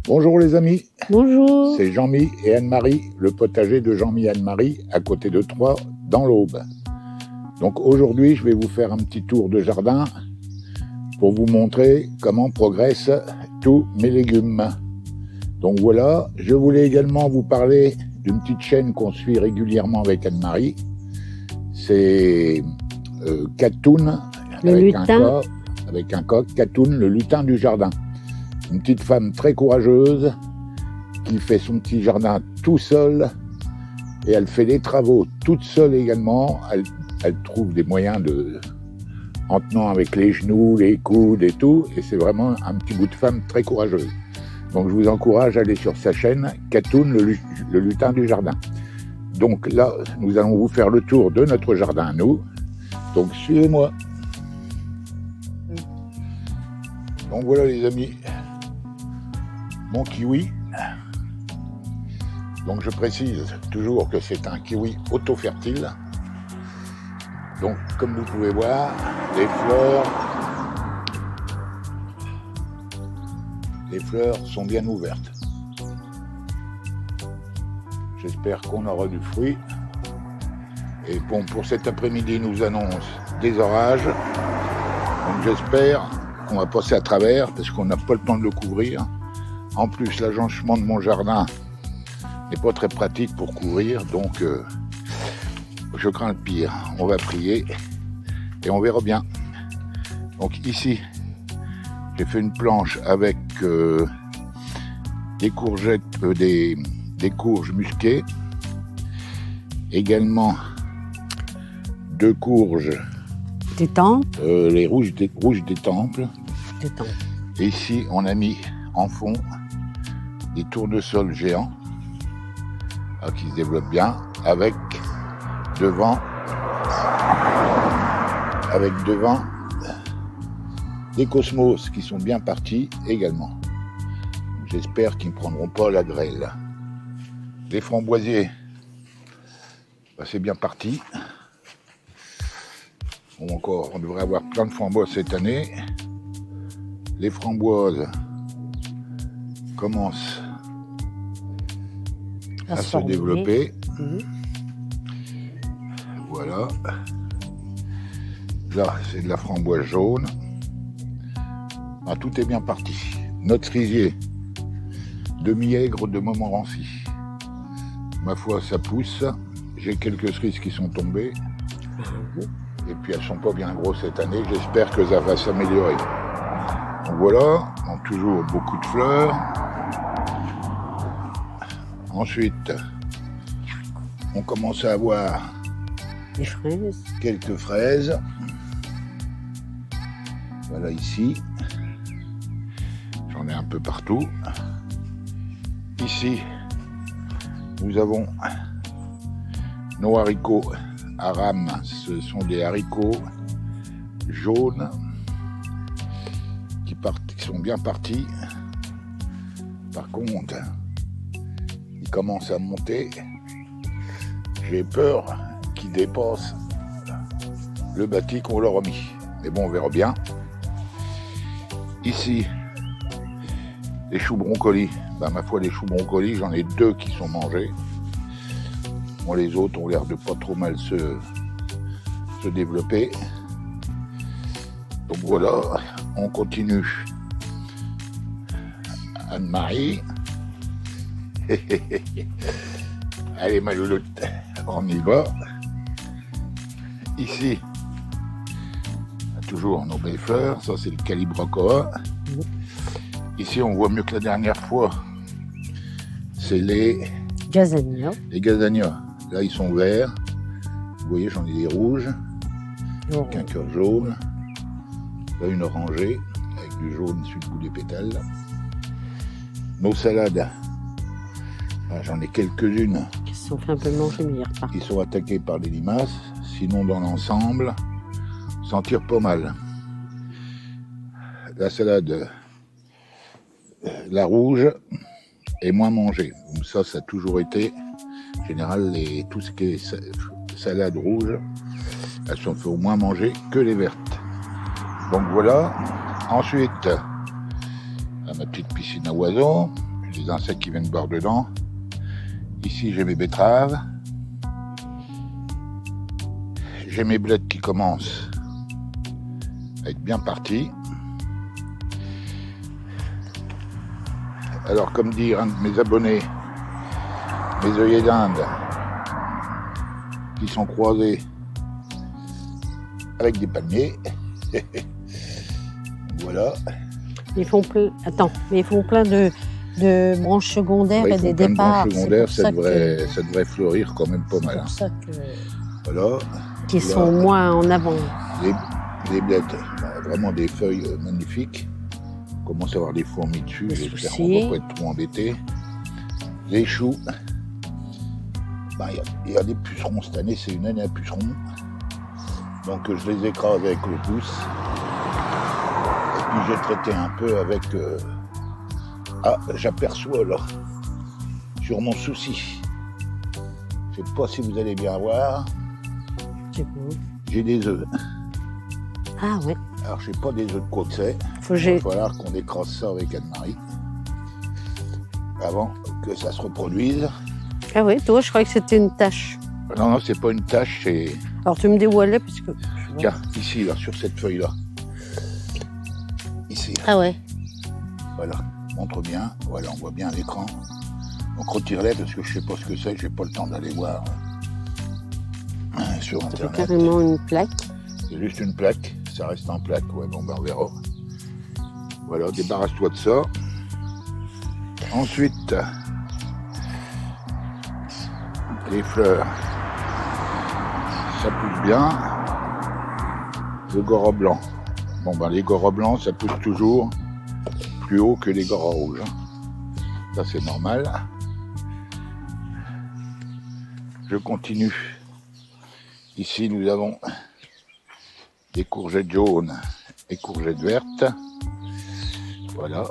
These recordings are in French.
Bonjour les amis, Bonjour. c'est Jean-Mi et Anne-Marie, le potager de Jean-Mi et Anne-Marie, à côté de Troyes, dans l'Aube. Donc aujourd'hui, je vais vous faire un petit tour de jardin pour vous montrer comment progressent tous mes légumes. Donc voilà, je voulais également vous parler d'une petite chaîne qu'on suit régulièrement avec Anne-Marie. C'est Catoun, avec un coq, Catoun, le lutin du jardin. Une petite femme très courageuse qui fait son petit jardin tout seul et elle fait des travaux toute seule également. Elle trouve des moyens en tenant avec les genoux, les coudes et tout, et c'est vraiment un petit bout de femme très courageuse. Donc je vous encourage à aller sur sa chaîne Catoun, le lutin du jardin. Donc là, nous allons vous faire le tour de notre jardin, nous. Donc suivez-moi. Donc voilà les amis, mon kiwi. Donc je précise toujours que c'est un kiwi auto-fertile. Donc comme vous pouvez voir, les fleurs sont bien ouvertes. J'espère qu'on aura du fruit. Et bon, pour cet après-midi, nous annonce des orages. Donc j'espère qu'on va passer à travers parce qu'on n'a pas le temps de le couvrir. En plus, l'agencement de mon jardin n'est pas très pratique pour couvrir, donc je crains le pire. On va prier et on verra bien. Donc ici, j'ai fait une planche avec des courgettes, des courges musquées, également 2 courges des temples, les rouges des temples. Et ici, on a mis en fond des tournesols géants qui se développent bien, avec devant des cosmos qui sont bien partis également. J'espère qu'ils ne prendront pas la grêle. Les framboisiers, c'est bien parti. On devrait avoir plein de framboises cette année. Les framboises commencent à se développer. Voilà. Là, c'est de la framboise jaune. Tout est bien parti. Notre cerisier de Miègre de Montmorency. Ma foi, ça pousse. J'ai quelques cerises qui sont tombées. Et puis elles sont pas bien grosses cette année. J'espère que ça va s'améliorer. Donc voilà, donc toujours beaucoup de fleurs. Ensuite, on commence à avoir des fraises. Quelques fraises. Voilà ici. J'en ai un peu partout. Ici, nous avons nos haricots à rames. Ce sont des haricots jaunes qui sont bien partis. Par contre, ils commencent à monter. J'ai peur qu'ils dépassent le bâti qu'on leur a mis. Mais bon, on verra bien. Ici, les choux brocolis. Ma foi, les choux brocolis, j'en ai 2 qui sont mangés. Bon, les autres ont l'air de pas trop mal se développer. Donc voilà, on continue. Anne-Marie. Allez, ma louloute, on y va. Ici, toujours nos belles fleurs. Ça, c'est le Calibrachoa. Ici, on voit mieux que la dernière fois. C'est les Gazania. Les Gazania. Là, ils sont verts. Vous voyez, j'en ai des rouges. Avec un cœur jaune. Là, une orangée avec du jaune sur le bout des pétales. Nos salades. J'en ai quelques-unes. Qui se sont fait un peu manger, mais ils repartent. Qui sont attaquées par les limaces. Sinon, dans l'ensemble, on s'en tire pas mal. La salade, la rouge, est moins mangée. Donc ça a toujours été. En général, tout ce qui est salade rouge, elles sont fait au moins manger que les vertes. Donc voilà. Ensuite, à ma petite piscine à oiseaux, des insectes qui viennent boire dedans. Ici, j'ai mes betteraves. J'ai mes blettes qui commencent à être bien partis. Alors, comme dit un de mes abonnés, mes œillets d'Inde qui sont croisés avec des palmiers. Voilà. Ils font plein. Attends, mais ils font plein de branches secondaires Ouais, et des plein de départs. branches secondaires, ça devrait fleurir quand même pas mal. C'est pour ça Voilà. qu'ils Là, sont moins en avant. les blettes, vraiment des feuilles magnifiques. On commence à avoir des fourmis dessus, Les j'espère soucis. qu'on ne va pas être trop embêté. Les choux, il y a des pucerons cette année, c'est une année à pucerons. Donc je les écrase avec le pouce. Et puis j'ai traité un peu avec... Ah, j'aperçois là, sur mon souci. Je ne sais pas si vous allez bien voir, C'est beau. j'ai des œufs. Ah ouais. Alors je sais pas des œufs de quoi que c'est. Faut que Il va j'ai. falloir qu'on écrase ça avec Anne-Marie avant que ça se reproduise. Ah ouais, toi, je croyais que c'était une tache. Non, non, c'est pas une tache, c'est... Alors tu me dis où elle est parce que. Tiens, ici, là, sur cette feuille-là. Ici, Ah ouais. voilà. Montre bien. Voilà, on voit bien à l'écran. Donc retire-les parce que je sais pas ce que c'est, j'ai pas le temps d'aller voir sur C'est Internet. carrément une plaque. C'est juste une plaque, ça reste en plaque, ouais, bon, on verra. Voilà, débarrasse-toi de ça. Ensuite, les fleurs, ça pousse bien. Le gora blanc. Bon, les gora blancs, ça pousse toujours plus haut que les gora rouges. Ça, c'est normal. Je continue. Ici, nous avons des courgettes jaunes et courgettes vertes. Voilà.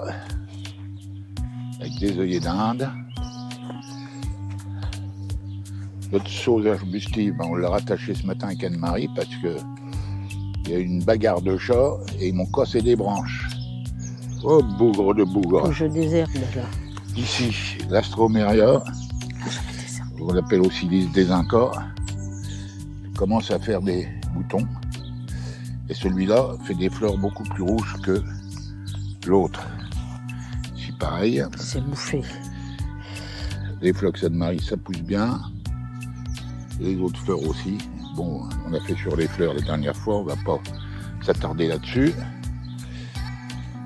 Avec des œillets d'Inde. Notre sauce arbustive, on l'a rattachée ce matin avec Anne-Marie parce que il y a eu une bagarre de chats et ils m'ont cassé des branches. Oh, bougre de bougre. Faut que je désherbe là. Ici, l'astroméria, on l'appelle aussi des incas, commence à faire des boutons. Et celui-là fait des fleurs beaucoup plus rouges que l'autre. C'est pareil. C'est bouffé. Les phlox Anne-Marie, ça pousse bien. Les autres fleurs aussi. Bon, on a fait sur les fleurs la dernière fois, on va pas s'attarder là-dessus.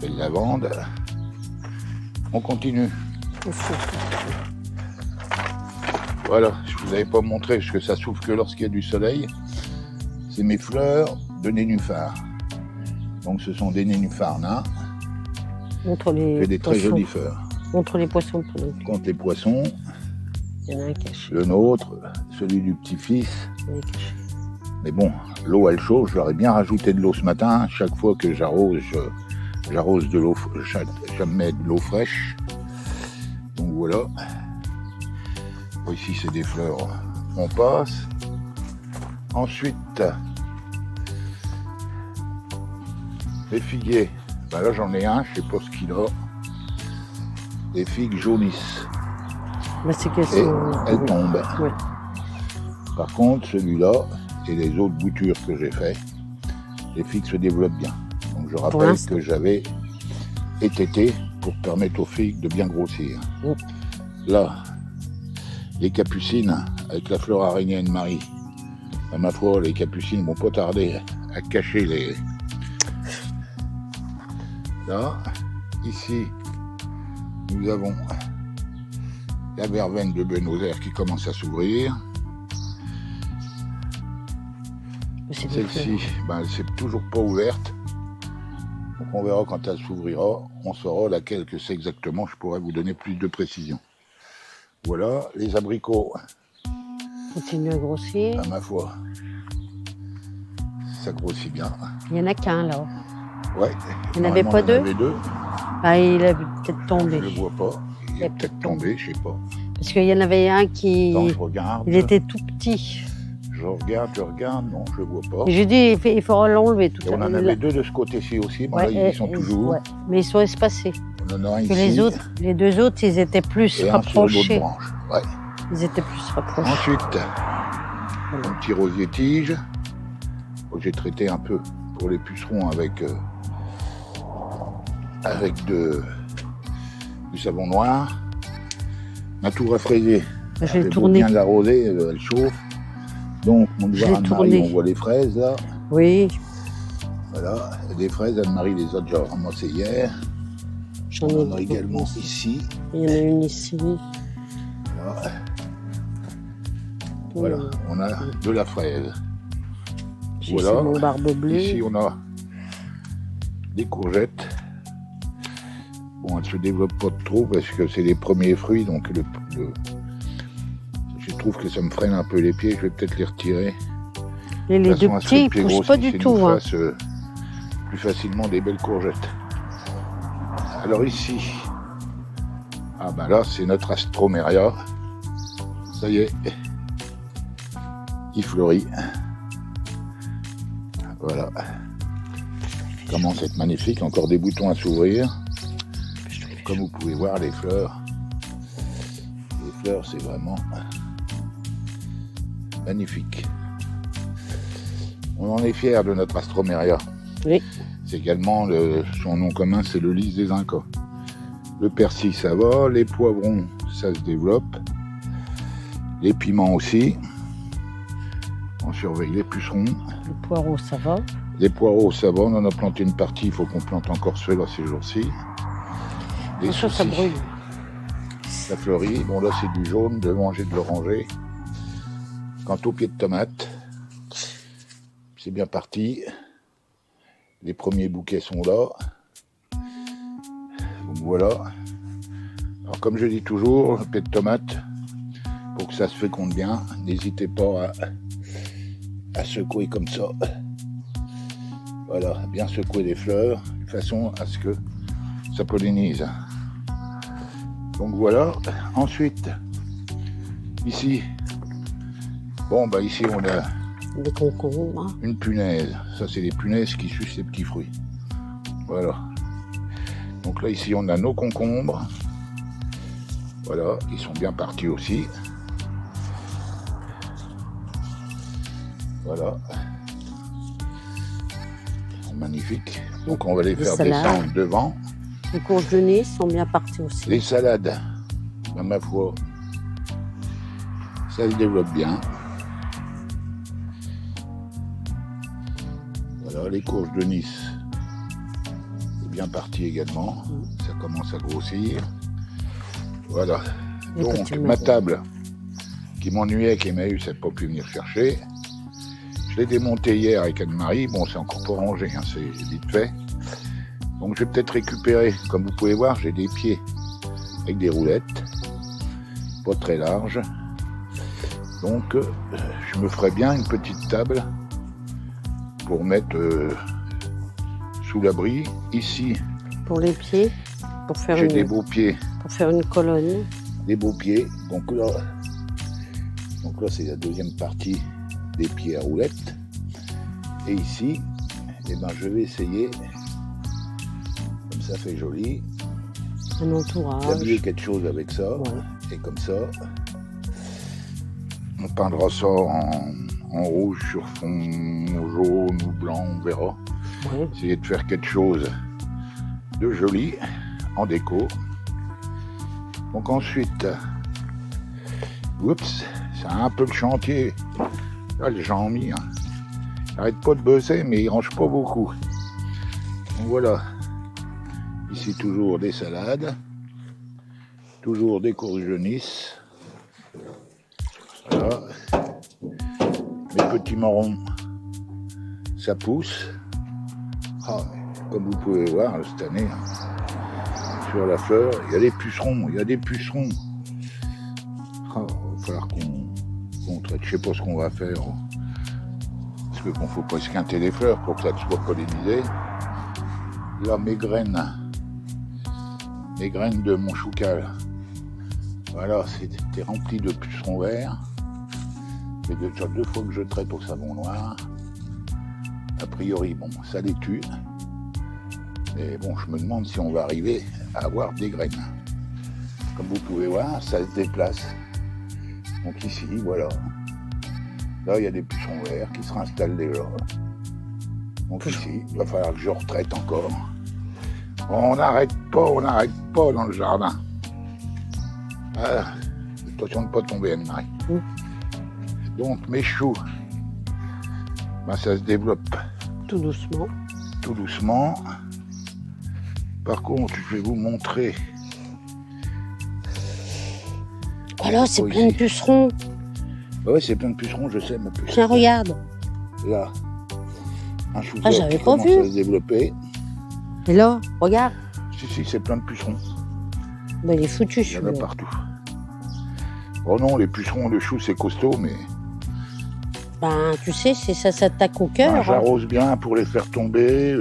Belle lavande. On continue. Voilà, je vous avais pas montré parce que ça s'ouvre que lorsqu'il y a du soleil. C'est mes fleurs de nénuphar. Donc ce sont des nénuphars nains. Montre les Fait des très poissons. jolies fleurs. Montre les poissons pendant que Contre les poissons, il y en a un caché. le nôtre, celui du petit-fils. Il est caché. Mais bon, l'eau elle chaud, je leur ai bien rajouté de l'eau ce matin. Chaque fois que j'arrose, j'arrose de l'eau, jamais de l'eau fraîche. Donc voilà. Bon, ici c'est des fleurs, on passe. Ensuite, les figuiers. Ben là j'en ai un, je sais pas ce qu'il a. Les figues jaunissent Bah, c'est qu'elles et sont. elles tombent. Ouais. Par contre, celui-là et les autres boutures que j'ai fait, les figues se développent bien. Donc je rappelle l'instant. que j'avais étêté pour permettre aux figues de bien grossir. Mm. Là, les capucines avec la fleur araignée Anne-Marie. À ma foi, les capucines vont pas tarder à cacher les... Là, ici, nous avons la verveine de Buenos Aires qui commence à s'ouvrir. C'est des Celle-ci, fleurs. elle s'est toujours pas ouverte. Donc on verra quand elle s'ouvrira. On saura laquelle que c'est exactement. Je pourrais vous donner plus de précision. Voilà, les abricots, Continue à grossir. à ma foi, ça grossit bien. Il n'y en a qu'un là. Ouais. Il n'y en avait Normalement, pas il y en deux. avait deux. Ah, il a peut-être tombé. Je le vois pas. Il est peut-être tombé, je sais pas. Parce qu'il y en avait un qui. Attends, je regarde. Il était tout petit. Je regarde, non, je le vois pas. Et j'ai dit, il faudra l'enlever tout Et à on en l'heure. avait deux de ce côté-ci aussi, bon, Ouais, là ils y sont toujours. ouais. Mais ils sont espacés. On On en a Que ici. les autres, les deux autres, ils étaient plus Et un sur l'autre rapprochés. branche. Ouais. Ils étaient plus rapprochés. Ensuite, un petit rosier tige. J'ai traité un peu pour les pucerons avec du savon noir. Ma tour à fraiser. Je l'ai Elle tourné. bien l'arroser, elle chauffe. Donc, mon Je l'ai devoir Anne-Marie, tourné. on voit les fraises là. Oui, Voilà, des fraises, Anne-Marie les a déjà ramassées hier. j'en On ai en a également beaucoup. ici. Il y en a une ici. Voilà. Voilà, on a de la fraise. J'ai Voilà. mon barbe bleue. Ici, on a des courgettes. Bon, elles ne se développent pas trop parce que c'est les premiers fruits, donc je trouve que ça me freine un peu les pieds. Je vais peut-être les retirer. Et les De deux façon à ce que petits, le ils pied poussent pas grossisse du et tout. nous Hein. fasse, plus facilement des belles courgettes. Alors ici, ah ben là, c'est notre Astromeria. Ça y est, il fleurit. Voilà. Il commence à être magnifique. Encore des boutons à s'ouvrir. Comme vous pouvez voir, les fleurs, c'est vraiment magnifique. On en est fiers de notre Astromeria. Oui. C'est également son nom commun, c'est le lys des Incas. Le persil, ça va. Les poivrons, ça se développe. Les piments aussi. On surveille les pucerons. Le poireau, ça va. Les poireaux, ça va. On en a planté une partie. Il faut qu'on plante encore ceux-là ces jours-ci. Les Ça soucis, brûle. ça fleurit. Bon, là, c'est du jaune, de manger de l'oranger. Quant aux pieds de tomates, c'est bien parti. Les premiers bouquets sont là. Donc voilà. Alors comme je dis toujours, le pied de tomate, pour que ça se féconde bien, n'hésitez pas à secouer comme ça. Voilà, bien secouer les fleurs, de façon à ce que ça pollinise. Donc voilà. Ensuite, ici, bon bah ici on a Des concombres. Hein. une punaise. Ça c'est les punaises qui sucent les petits fruits. Voilà. Donc là ici on a nos concombres. Voilà, ils sont bien partis aussi. Voilà. Ils sont magnifiques. Donc on va les faire salades. descendre devant. Les courges de Nice sont bien parties aussi. Les salades, à ma foi, ça se développe bien. Voilà, les courges de Nice, c'est bien parti également. Ça commence à grossir. Voilà. Les Donc petits ma marrons. table qui m'ennuyait, qu'Emmaüs n'a pas pu venir chercher. Je l'ai démontée hier avec Anne-Marie. Bon, c'est encore pas rangé, hein, c'est vite fait. Donc je vais peut-être récupérer, comme vous pouvez voir, j'ai des pieds avec des roulettes, pas très larges. Donc je me ferai bien une petite table pour mettre sous l'abri. Ici, Pour les pieds, pour faire, j'ai des beaux pieds, pour faire une colonne. des beaux pieds. Donc là c'est la deuxième partie des pieds à roulettes. Et ici, eh ben, je vais essayer, comme ça fait joli, Un entourage. d'habiller quelque chose avec ça. Ouais. Et comme ça, on peindra ça en rouge sur fond jaune ou blanc, on verra. Ouais. Essayer de faire quelque chose de joli en déco. Donc ensuite, oups, c'est un peu le chantier. Là, les gens ont mis. Hein. Arrête pas de bosser, mais ils rangent pas beaucoup. Donc voilà. Ici toujours des salades. Toujours des courges de Nice. Voilà. Mes petits marrons, ça pousse. Ah, comme vous pouvez voir cette année, sur la fleur, il y a des pucerons, il y a des pucerons. Ah, il va falloir qu'on traite. Je sais pas ce qu'on va faire. Parce que bon, faut pas esquinter les fleurs pour que ça soit pollinisé. Là, mes graines de mon choucal. Voilà, c'était rempli de pucerons verts. C'est déjà 2 fois que je traite au savon noir. A priori, bon, ça les tue. Mais bon, je me demande si on va arriver à avoir des graines. Comme vous pouvez voir, ça se déplace. Donc ici, voilà. Là, il y a des pucerons verts qui se réinstallent déjà. Donc ici, il va falloir que je retraite encore. On n'arrête pas dans le jardin. Ah, attention de ne pas tomber, Anne-Marie. Donc mes choux, ben, ça se développe Tout doucement. tout doucement. Par contre, je vais vous montrer. Voilà, c'est plein de pucerons. Ah ouais, c'est plein de pucerons, je sais, mais Tiens, regarde. là, un chou Ah, j'avais qui pas commence vu. à se développer. Et là, regarde. Si, c'est plein de pucerons. Ben, il est foutu, Il y en a celui-là. partout. Oh non, les pucerons de choux, c'est costaud, mais Ben, tu sais, ça s'attaque au ben, cœur. Hein. j'arrose bien pour les faire tomber.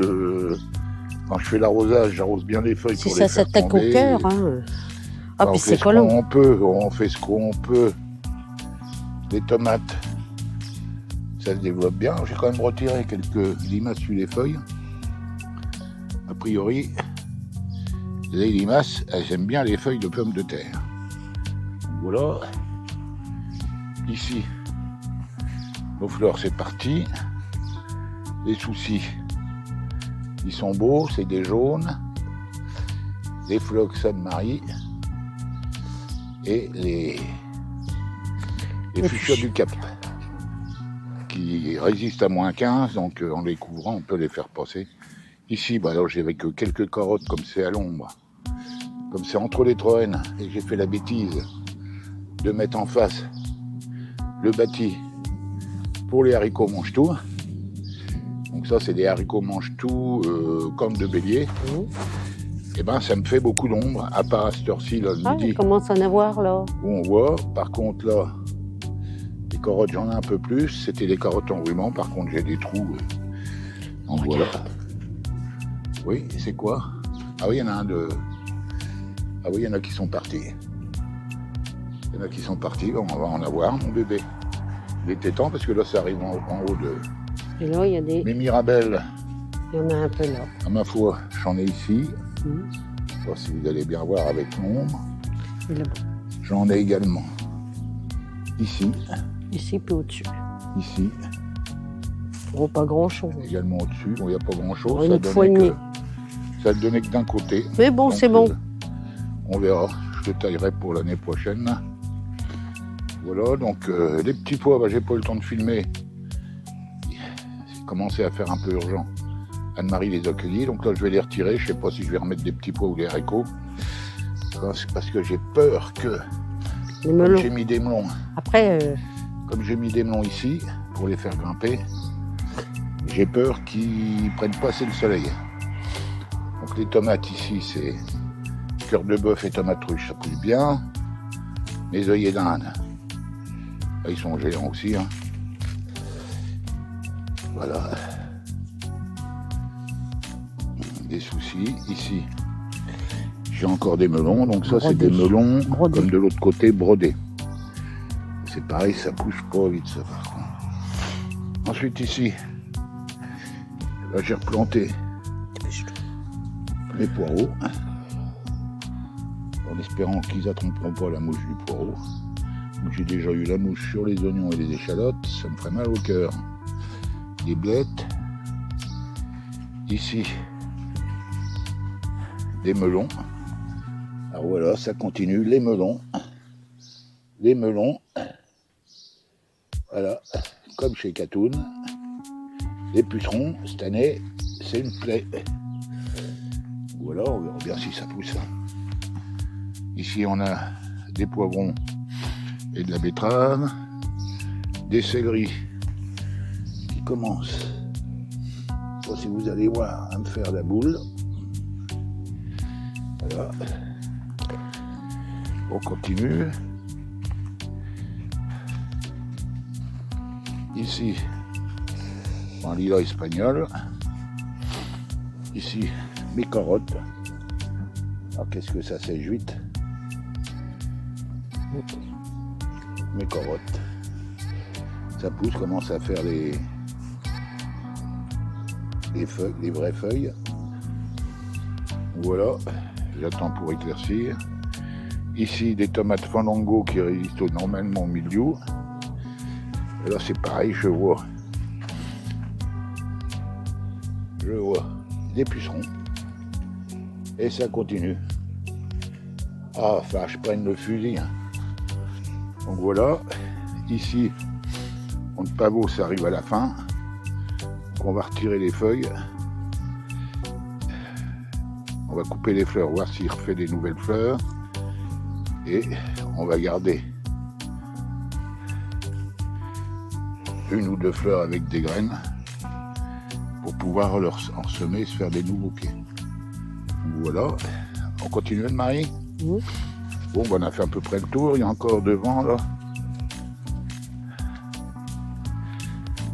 Quand je fais l'arrosage, j'arrose bien les feuilles Si pour ça les faire s'attaque tomber. au cœur. Hein. Ah, On puis fait c'est ce collant. qu'on peut, on fait ce qu'on peut. Les tomates, ça se développe bien. J'ai quand même retiré quelques limaces sur les feuilles. A priori, les limaces, elles aiment bien les feuilles de pommes de terre. Voilà. Ici, nos fleurs, c'est parti. Les soucis, ils sont beaux, c'est des jaunes. Les phlox Anne-Marie. Et les fuchsias du Cap, qui résistent à moins 15, donc en les couvrant, on peut les faire passer. Ici, bah alors j'ai avec quelques carottes, comme c'est à l'ombre, comme c'est entre les troènes, et j'ai fait la bêtise de mettre en face le bâti pour les haricots mange-tout. Donc ça, c'est des haricots mange-tout comme de bélier. Et ben, ça me fait beaucoup d'ombre, à part à cette heure-ci, là, le Ah, midi, il commence à en avoir, là. où on voit. Par contre, là, les carottes, j'en ai un peu plus. C'était des carottes en ruban. Par contre, j'ai des trous. Donc voilà. Oui, c'est quoi? Ah oui, il y en a un de... Ah oui, il y en a qui sont partis. Il y en a qui sont partis. On va en avoir, mon bébé. Il était temps, parce que là, ça arrive en haut de... Et là, il y a des... Mes mirabelles, Il y en a un peu là. à ma foi, j'en ai ici. Je sais pas si vous allez bien voir avec l'ombre. Et là-bas. J'en ai également ici, Ici, puis au-dessus. ici, Oh, pas grand-chose. également au-dessus. Bon, il n'y a pas grand-chose. Oh, une poignée. Ça ne donnait que d'un côté. Mais bon, Donc, c'est bon. On verra. Je le taillerai pour l'année prochaine. Voilà, donc les petits pois, bah, j'ai pas eu le temps de filmer. C'est commencé à faire un peu urgent. Anne-Marie les a cueillis, donc là je vais les retirer. Je sais pas si je vais remettre des petits pois ou des haricots. Parce que j'ai peur que, Les comme melons. j'ai mis des melons, Après, comme j'ai mis des melons ici, pour les faire grimper, j'ai peur qu'ils prennent pas assez le soleil. Donc les tomates ici, c'est cœur de bœuf et tomates ruches, ça pousse bien. Les œillets d'Inde, là, ils sont géants aussi. Hein. Voilà. Des soucis. Ici, j'ai encore des melons. Donc ça, c'est des melons Brodés. comme de l'autre côté, brodés. C'est pareil, ça pousse pas vite, ça, par contre. Ensuite, ici, là, j'ai replanté mes poireaux, en espérant qu'ils attraperont pas la mouche du poireau. Donc, j'ai déjà eu la mouche sur les oignons et les échalotes, ça me ferait mal au cœur. Des blettes. Ici, des melons. Alors voilà, ça continue, les melons. Les melons. Voilà, comme chez Catoun. Les pucerons, cette année, c'est une plaie. Voilà, on verra bien si ça pousse. Ici, on a des poivrons et de la betterave. Des céleris qui commencent, je sais pas si vous allez voir, à me faire la boule. Voilà. On continue. Ici, un lilas espagnol. Ici, mes carottes. Alors, qu'est-ce que ça sèche vite? Mes carottes. Ça pousse, commence à faire les feuilles, les vraies feuilles. Voilà, J'attends pour éclaircir. Ici, des tomates Fandango qui résistent normalement au milieu. Et là, c'est pareil, je vois des pucerons. Et ça continue. Ah, enfin, je prenne le fusil. Donc voilà. Ici, on pavot, ça arrive à la fin. Donc on va retirer les feuilles. On va couper les fleurs, voir s'il refait des nouvelles fleurs. Et on va garder une ou deux fleurs avec des graines pour pouvoir leur en semer et se faire des nouveaux pieds. Donc voilà. On continue, Anne-Marie ? Oui. Bon, on a fait à peu près le tour. Il y a encore devant, là.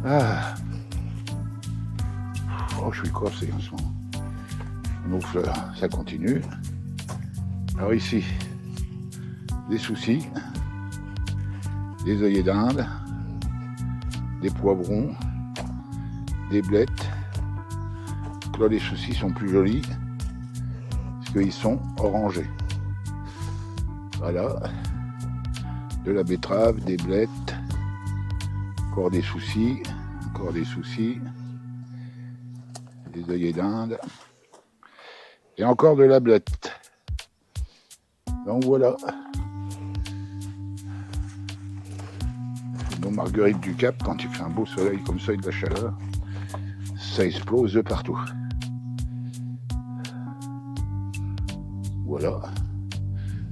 Ah. Oh, je suis coincé en ce moment. Nos fleurs, ça continue. Alors ici, des soucis, des œillets d'Inde, des poivrons, des blettes. Donc là, les soucis sont plus jolis parce qu'ils sont orangés. Voilà, de la betterave, des blettes, encore des soucis, des œillets d'Inde et encore de la blette. Donc voilà. Nos marguerites du Cap, quand il fait un beau soleil comme ça et de la chaleur, ça explose de partout. Voilà.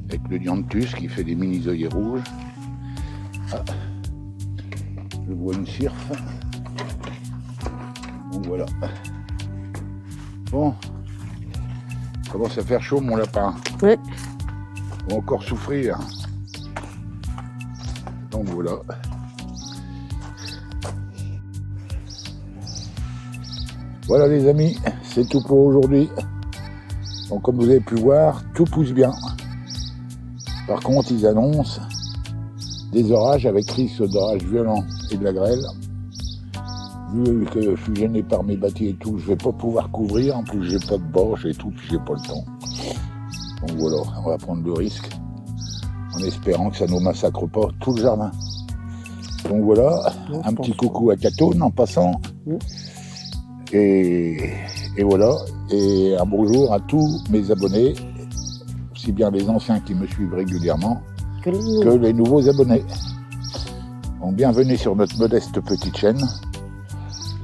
Avec le dianthus qui fait des mini œillets rouges. Ah. Je vois une cirfe. Donc voilà. Bon. Commence à faire chaud, mon lapin. Oui. On va encore souffrir. Donc voilà. Voilà les amis, c'est tout pour aujourd'hui. Donc comme vous avez pu voir, tout pousse bien. Par contre, ils annoncent des orages avec risque d'orage violent et de la grêle. Vu que je suis gêné par mes bâtis et tout, je vais pas pouvoir couvrir. En plus, j'ai pas de bâche et tout, puis j'ai pas le temps. Donc voilà, on va prendre le risque en espérant que ça nous massacre pas tout le jardin. Donc voilà, un petit coucou à Catone en passant. Et voilà, et un bonjour à tous mes abonnés, aussi bien les anciens qui me suivent régulièrement que les nouveaux abonnés. Donc bienvenue sur notre modeste petite chaîne.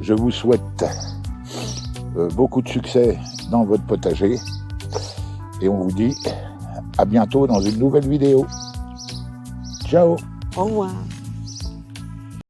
Je vous souhaite beaucoup de succès dans votre potager et on vous dit à bientôt dans une nouvelle vidéo. Ciao. Au revoir.